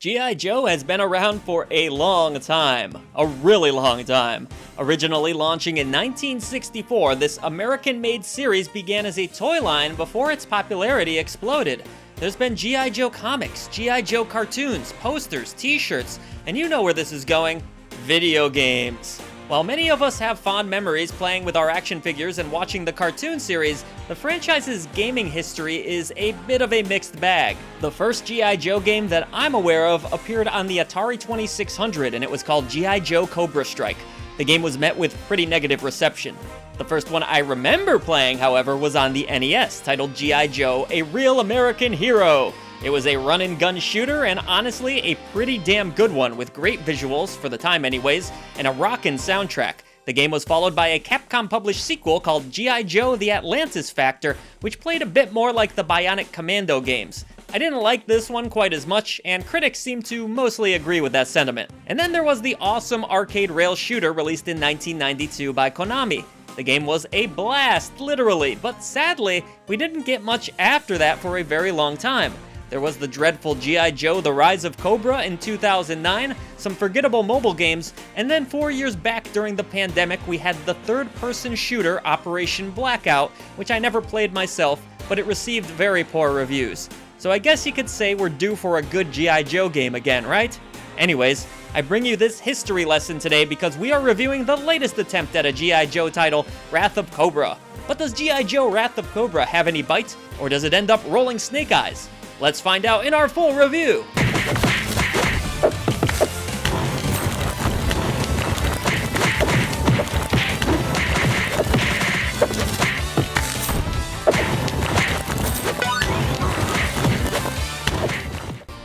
G.I. Joe has been around for a long time. A really long time. Originally launching in 1964, this American-made series began as a toy line before its popularity exploded. There's been G.I. Joe comics, G.I. Joe cartoons, posters, t-shirts, and you know where this is going. Video games. While many of us have fond memories playing with our action figures and watching the cartoon series, the franchise's gaming history is a bit of a mixed bag. The first G.I. Joe game that I'm aware of appeared on the Atari 2600, and it was called G.I. Joe Cobra Strike. The game was met with pretty negative reception. The first one I remember playing, however, was on the NES, titled G.I. Joe, A Real American Hero. It was a run-and-gun shooter, and honestly, a pretty damn good one, with great visuals, for the time anyways, and a rockin' soundtrack. The game was followed by a Capcom-published sequel called G.I. Joe The Atlantis Factor, which played a bit more like the Bionic Commando games. I didn't like this one quite as much, and critics seem to mostly agree with that sentiment. And then there was the awesome arcade rail shooter released in 1992 by Konami. The game was a blast, literally, but sadly, we didn't get much after that for a very long time. There was the dreadful G.I. Joe The Rise of Cobra in 2009, some forgettable mobile games, and then 4 years back during the pandemic we had the third-person shooter Operation Blackout, which I never played myself, but it received very poor reviews. So I guess you could say we're due for a good G.I. Joe game again, right? Anyways, I bring you this history lesson today because we are reviewing the latest attempt at a G.I. Joe title, Wrath of Cobra. But does G.I. Joe Wrath of Cobra have any bite, or does it end up rolling snake eyes? Let's find out in our full review!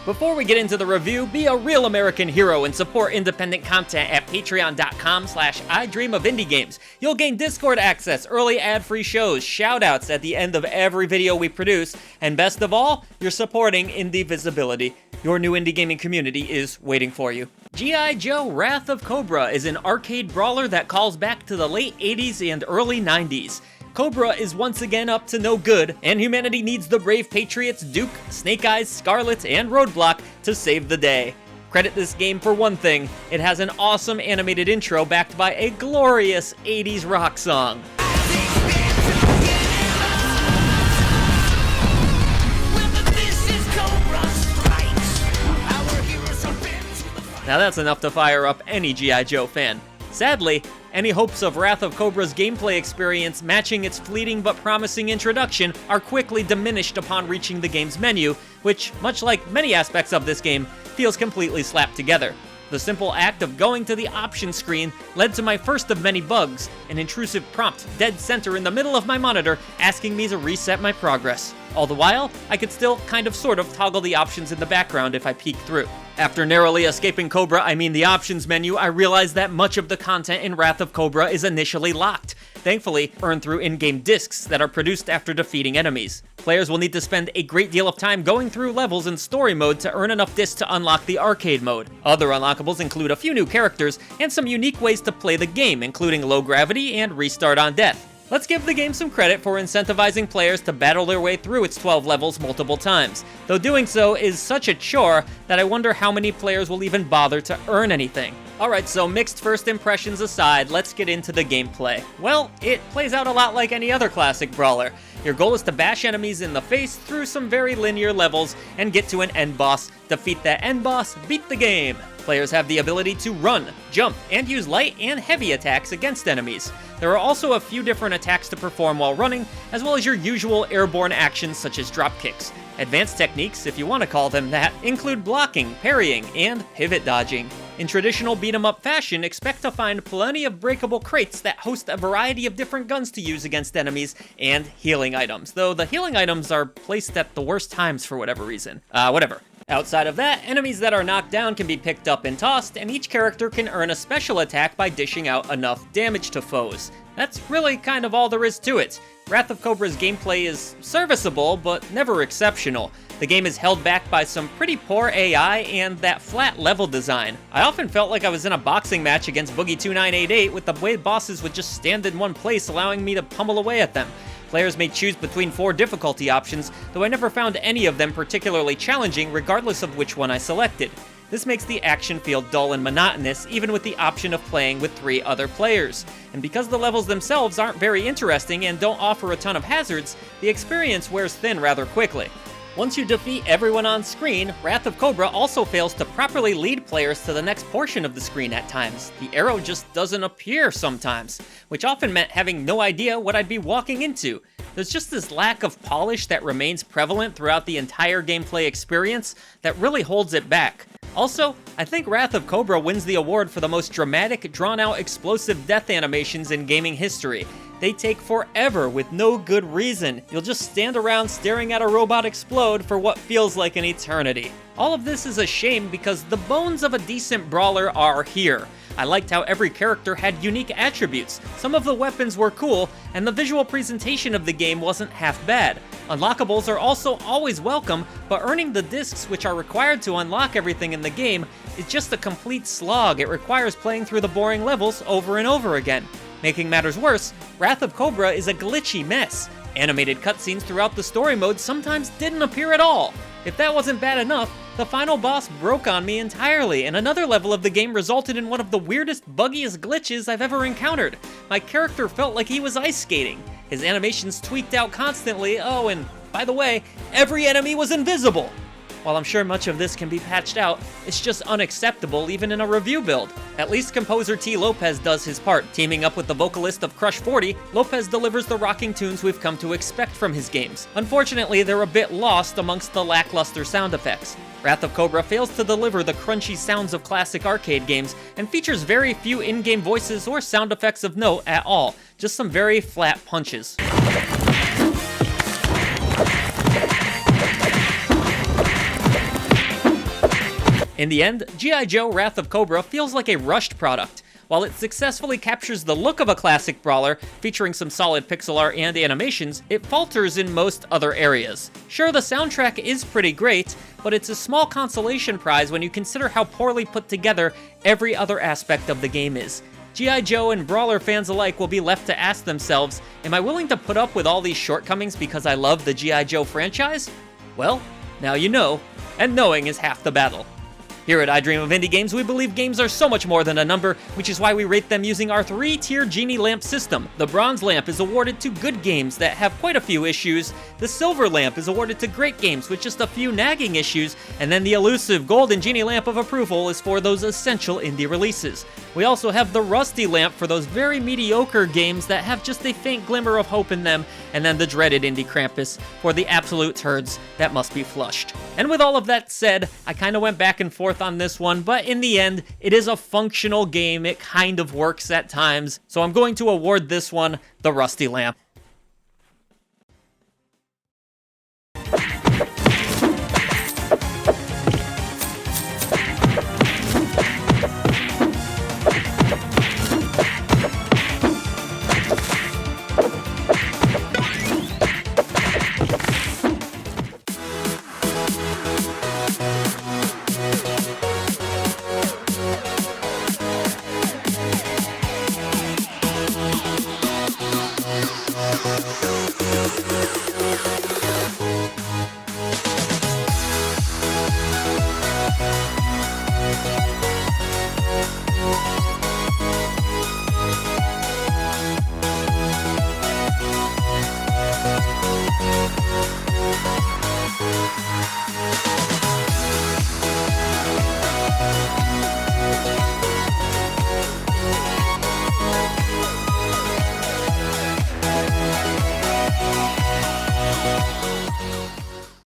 Before we get into the review, be a real American hero and support independent content at patreon.com/idreamofindiegames. You'll gain Discord access, early ad-free shows, shoutouts at the end of every video we produce, and best of all, you're supporting indie visibility. Your new indie gaming community is waiting for you. G.I. Joe Wrath of Cobra is an arcade brawler that calls back to the late 80s and early 90s. Cobra is once again up to no good, and humanity needs the brave patriots Duke, Snake Eyes, Scarlet, and Roadblock to save the day. Credit this game for one thing: it has an awesome animated intro backed by a glorious 80s rock song. Now that's enough to fire up any G.I. Joe fan. Sadly, any hopes of Wrath of Cobra's gameplay experience matching its fleeting but promising introduction are quickly diminished upon reaching the game's menu, which, much like many aspects of this game, feels completely slapped together. The simple act of going to the options screen led to my first of many bugs, an intrusive prompt dead center in the middle of my monitor asking me to reset my progress. All the while, I could still sort of toggle the options in the background if I peeked through. After narrowly escaping the options menu, I realized that much of the content in Wrath of Cobra is initially locked, thankfully earned through in-game discs that are produced after defeating enemies. Players will need to spend a great deal of time going through levels in story mode to earn enough discs to unlock the arcade mode. Other unlockables include a few new characters and some unique ways to play the game, including low gravity and restart on death. Let's give the game some credit for incentivizing players to battle their way through its 12 levels multiple times, though doing so is such a chore that I wonder how many players will even bother to earn anything. Alright, so mixed first impressions aside, let's get into the gameplay. Well, it plays out a lot like any other classic brawler. Your goal is to bash enemies in the face through some very linear levels and get to an end boss, defeat that end boss, beat the game. Players have the ability to run, jump, and use light and heavy attacks against enemies. There are also a few different attacks to perform while running, as well as your usual airborne actions such as drop kicks. Advanced techniques, if you want to call them that, include blocking, parrying, and pivot dodging. In traditional beat-em-up fashion, expect to find plenty of breakable crates that host a variety of different guns to use against enemies, and healing items, though the healing items are placed at the worst times for whatever reason. Whatever. Outside of that, enemies that are knocked down can be picked up and tossed, and each character can earn a special attack by dishing out enough damage to foes. That's really kind of all there is to it. Wrath of Cobra's gameplay is serviceable, but never exceptional. The game is held back by some pretty poor AI and that flat level design. I often felt like I was in a boxing match against Boogie 2988 with the way bosses would just stand in one place, allowing me to pummel away at them. Players may choose between 4 difficulty options, though I never found any of them particularly challenging regardless of which one I selected. This makes the action feel dull and monotonous, even with the option of playing with 3 other players. And because the levels themselves aren't very interesting and don't offer a ton of hazards, the experience wears thin rather quickly. Once you defeat everyone on screen, Wrath of Cobra also fails to properly lead players to the next portion of the screen at times. The arrow just doesn't appear sometimes, which often meant having no idea what I'd be walking into. There's just this lack of polish that remains prevalent throughout the entire gameplay experience that really holds it back. Also, I think Wrath of Cobra wins the award for the most dramatic, drawn-out, explosive death animations in gaming history. They take forever with no good reason. You'll just stand around staring at a robot explode for what feels like an eternity. All of this is a shame because the bones of a decent brawler are here. I liked how every character had unique attributes, some of the weapons were cool, and the visual presentation of the game wasn't half bad. Unlockables are also always welcome, but earning the discs which are required to unlock everything in the game is just a complete slog. It requires playing through the boring levels over and over again. Making matters worse, Wrath of Cobra is a glitchy mess. Animated cutscenes throughout the story mode sometimes didn't appear at all. If that wasn't bad enough, the final boss broke on me entirely, and another level of the game resulted in one of the weirdest, buggiest glitches I've ever encountered. My character felt like he was ice skating. His animations tweaked out constantly. Oh, and by the way, every enemy was invisible. While I'm sure much of this can be patched out, it's just unacceptable even in a review build. At least composer T. Lopez does his part. Teaming up with the vocalist of Crush 40, Lopez delivers the rocking tunes we've come to expect from his games. Unfortunately, they're a bit lost amongst the lackluster sound effects. Wrath of Cobra fails to deliver the crunchy sounds of classic arcade games and features very few in-game voices or sound effects of note at all, just some very flat punches. In the end, G.I. Joe Wrath of Cobra feels like a rushed product. While it successfully captures the look of a classic brawler, featuring some solid pixel art and animations, it falters in most other areas. Sure, the soundtrack is pretty great, but it's a small consolation prize when you consider how poorly put together every other aspect of the game is. G.I. Joe and Brawler fans alike will be left to ask themselves, am I willing to put up with all these shortcomings because I love the G.I. Joe franchise? Well, now you know, and knowing is half the battle. Here at I Dream of Indie Games, we believe games are so much more than a number, which is why we rate them using our 3-tier Genie Lamp system. The Bronze Lamp is awarded to good games that have quite a few issues, the Silver Lamp is awarded to great games with just a few nagging issues, and then the elusive Golden Genie Lamp of Approval is for those essential indie releases. We also have the Rusty Lamp for those very mediocre games that have just a faint glimmer of hope in them, and then the dreaded Indie Krampus for the absolute turds that must be flushed. And with all of that said, I kinda went back and forth on this one, but in the end, it is a functional game. It kind of works at times, so I'm going to award this one the Rusty Lamp.